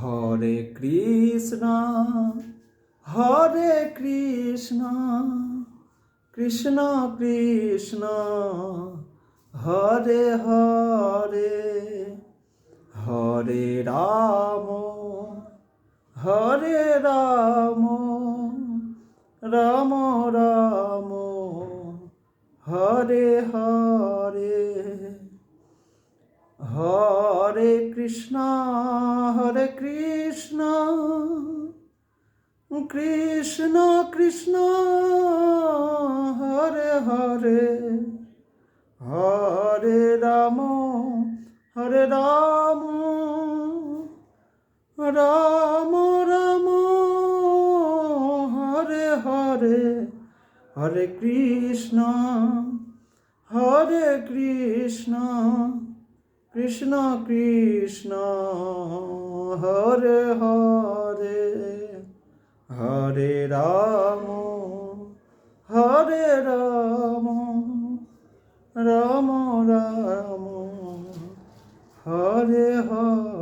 Hare Krishna Hare Krishna Krishna Krishna Hare Hare Hare Ram Hare Ram Ram Ram Hare Hare Hare Krishna Krishna Krishna Hare Hare Hare Ram Ram Ram Hare Hare Hare Krishna Krishna Krishna Hare Hare Hare Ram Ram Ram Hare Hare.